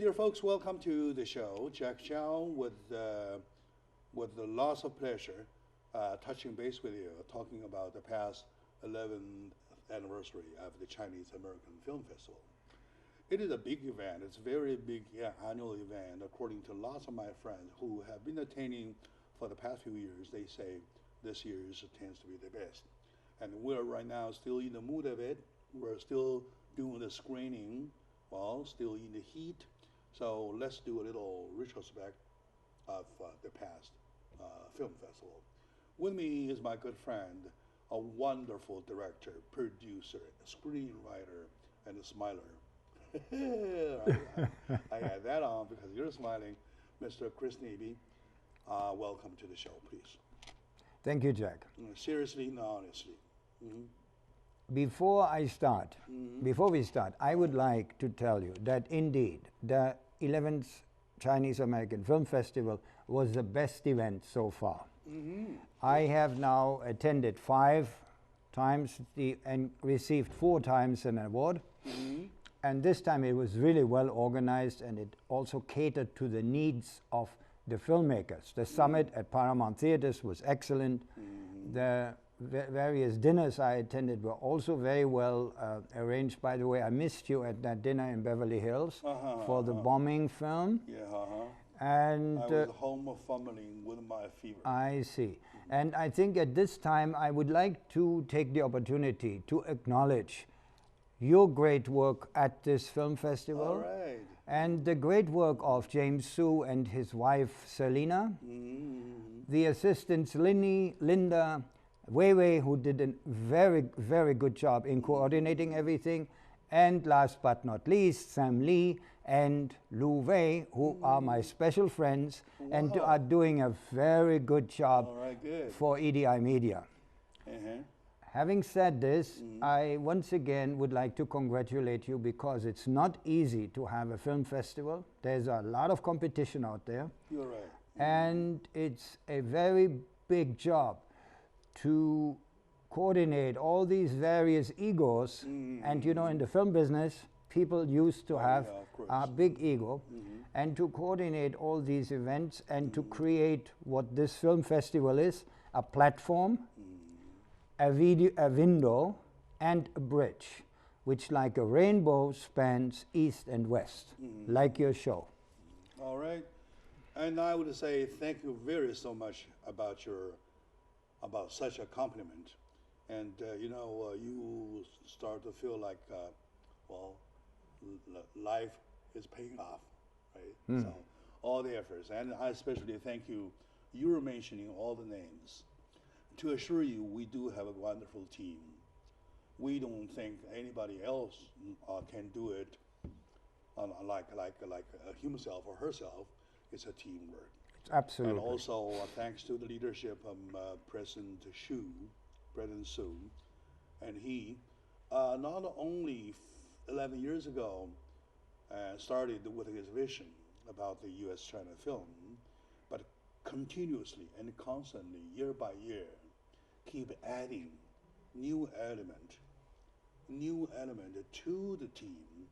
dear folks, welcome to the show. Jack Chow with the loss of pleasure, touching base with you, talking about the past 11th anniversary of the Chinese American Film Festival. It is a big event. It's a very big annual event. According to lots of my friends who have been attending for the past few years, they say this year's tends to be the best. And we're right now still in the mood of it. We're still doing the screening, well, still in the heat. So let's do a little retrospect of the past film festival. With me is my good friend, a wonderful director, producer, screenwriter, and a smiler. I had that on because you're smiling. Mr. Chris Neby, welcome to the show, please. Thank you, Jack. Seriously and honestly. Before we start, I would like to tell you that indeed the 11th Chinese American Film Festival was the best event so far. I have now attended 5 times and received 4 times an award. And this time it was really well organized, and it also catered to the needs of the filmmakers. The summit at Paramount Theaters was excellent. The various dinners I attended were also very well arranged. By the way, I missed you at that dinner in Beverly Hills for the bombing film. And I was home fumbling with my fever. I see. And I think at this time I would like to take the opportunity to acknowledge your great work at this film festival. All right. And the great work of James Su and his wife Selena, the assistants Linda, Wei Wei, who did a very, very good job in coordinating everything, and last but not least, Sam Lee and Lu Wei, who are my special friends and are doing a very good job for EDI Media. Having said this, I once again would like to congratulate you because it's not easy to have a film festival. There's a lot of competition out there. You're right. And it's a very big job to coordinate all these various egos. And you know, in the film business, people used to have a big ego. And to coordinate all these events and to create what this film festival is, a platform, a window, and a bridge, which like a rainbow spans east and west, like your show. All right. And I would say thank you very so much about such a compliment. And you know, you start to feel like, life is paying off, right? So all the efforts, and I especially thank you. You were mentioning all the names. To assure you, we do have a wonderful team. We don't think anybody else can do it like himself or herself. It's a teamwork. It's absolutely. And also, thanks to the leadership of President Su, and he not only 11 years ago started with his vision about the U.S.-China film, but continuously and constantly, year by year, keep adding new element to the team,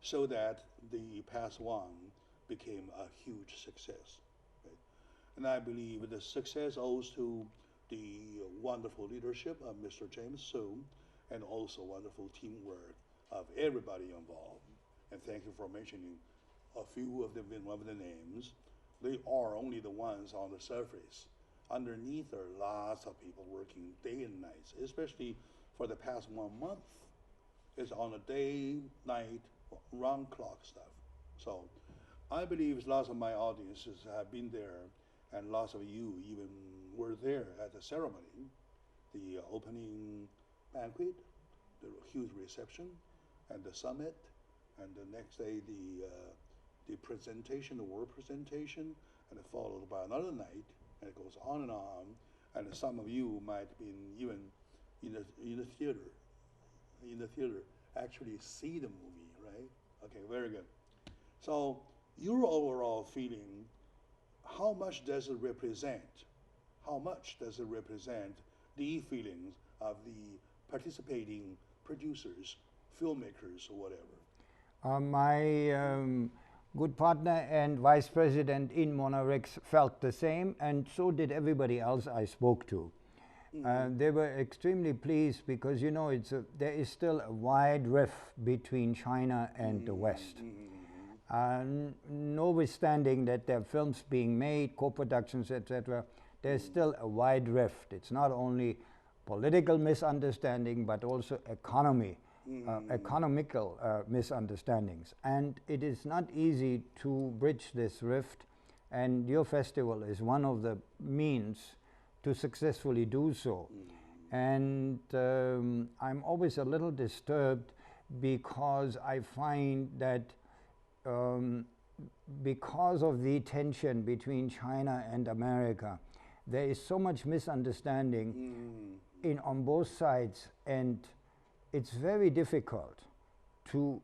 so that the past one became a huge success. Right? And I believe the success owes to the wonderful leadership of Mr. James Su, and also wonderful teamwork of everybody involved. And thank you for mentioning a few of the names. They are only the ones on the surface. Underneath are lots of people working day and night, especially for the past 1 month. It's on a day, night, round clock stuff. So I believe lots of my audiences have been there, and lots of you even were there at the ceremony, the opening banquet, the huge reception, and the summit, and the next day the presentation, the world presentation, and followed by another night. And it goes on, and some of you might have been even in the theater, actually see the movie, right? Okay, very good. So your overall feeling, how much does it represent? How much does it represent the feelings of the participating producers, filmmakers, or whatever? good partner and vice president in Monarix felt the same, and so did everybody else I spoke to. They were extremely pleased because, you know, there is still a wide rift between China and the West. Notwithstanding that there are films being made, co-productions, etc., there's still a wide rift. It's not only political misunderstanding, but also economical misunderstandings. And it is not easy to bridge this rift, and your festival is one of the means to successfully do so. And I'm always a little disturbed because I find that because of the tension between China and America, there is so much misunderstanding on both sides, and it's very difficult to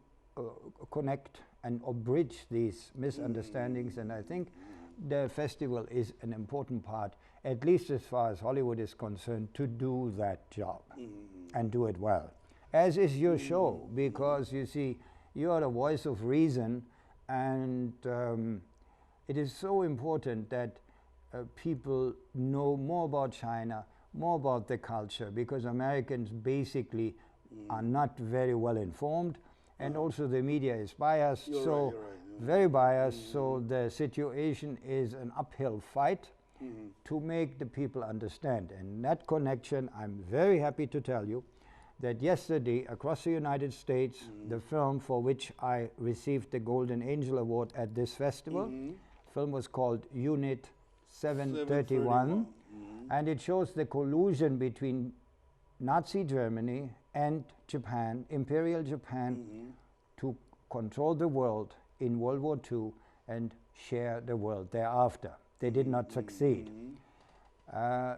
connect or bridge these misunderstandings, and I think the festival is an important part, at least as far as Hollywood is concerned, to do that job and do it well. As is your show, because you see, you are the voice of reason, and it is so important that people know more about China, more about the culture, because Americans basically are not very well informed, and also the media is biased, very biased, so the situation is an uphill fight to make the people understand. And that connection, I'm very happy to tell you that yesterday across the United States, the film for which I received the Golden Angel Award at this festival, film was called Unit 731, and it shows the collusion between Nazi Germany and Japan, Imperial Japan, to control the world in World War II and share the world thereafter. They did not succeed.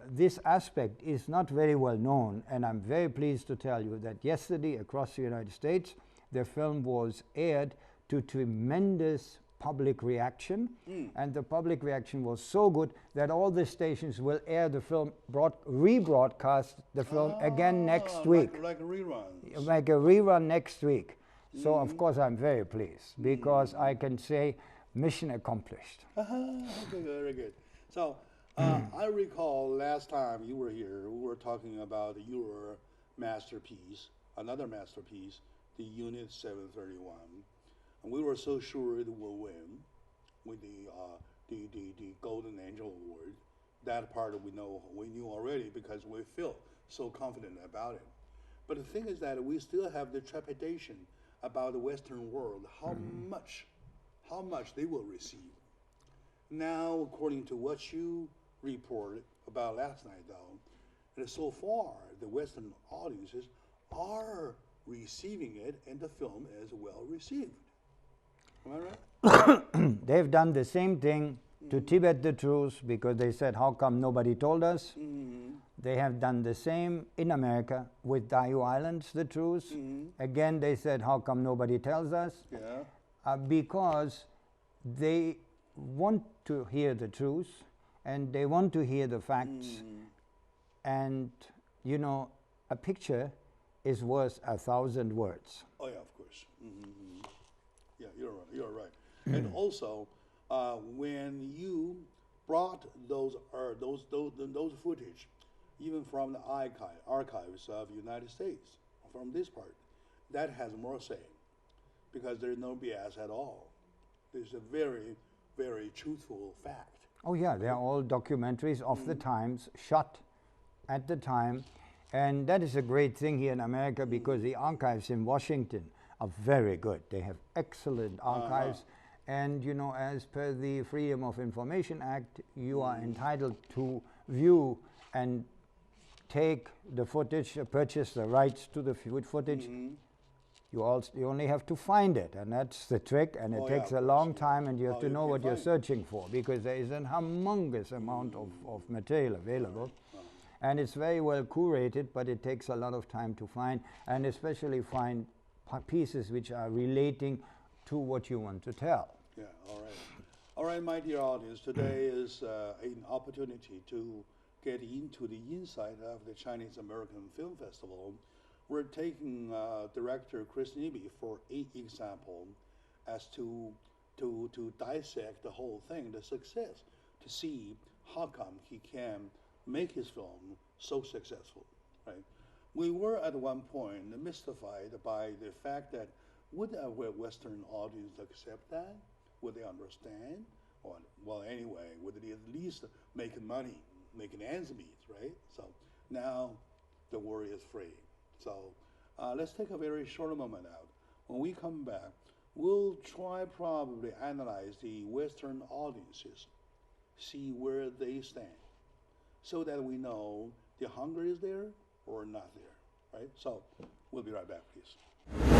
This aspect is not very well known, and I'm very pleased to tell you that yesterday across the United States, the film was aired to tremendous public reaction, and the public reaction was so good that all the stations will air the film, rebroadcast the film again next week. Like reruns. Like a rerun next week. So of course I'm very pleased, because I can say mission accomplished. Okay, very good. So I recall last time you were here, we were talking about your masterpiece, another masterpiece, the Unit 731. And we were so sure it will win with the Golden Angel Award. That part we knew already because we feel so confident about it. But the thing is that we still have the trepidation about the Western world, how much they will receive. Now, according to what you reported about last night, though, so far the Western audiences are receiving it, and the film is well received. Am I right? They've done the same thing to Tibet the Truth, because they said, how come nobody told us? They have done the same in America with Diu Islands, the Truth. Again, they said, how come nobody tells us? Because they want to hear the truth, and they want to hear the facts. And, you know, a picture is worth 1,000 words. Oh, yeah, of course. Yeah, you're right. And also, when you brought those footage, even from the archives of United States, from this part, that has more say, because there's no BS at all. There's a very, very truthful fact. Oh yeah, they're all documentaries of the times, shot at the time, and that is a great thing here in America, because the archives in Washington are very good. They have excellent archives, and you know, as per the Freedom of Information Act, you are entitled to view and take the footage, purchase the rights to the footage. You only have to find it, and that's the trick, and it takes a long time, and you have to know what you're searching for, because there is a humongous amount of material available. And it's very well curated, but it takes a lot of time to find, and especially find pieces which are relating to what you want to tell. Yeah, all right. All right, my dear audience, today is an opportunity to get into the inside of the Chinese American Film Festival. We're taking director Chris Nibby for 8 example as to to dissect the whole thing, the success, to see how come he can make his film so successful, right? We were at one point mystified by the fact that would a Western audience accept that? Would they understand? Or, well, anyway, would they at least make money, making ends meet, right? So now the word is free. So let's take a very short moment out. When we come back, we'll try probably analyze the Western audiences, see where they stand, so that we know the hunger is there or not there, right? So we'll be right back, please.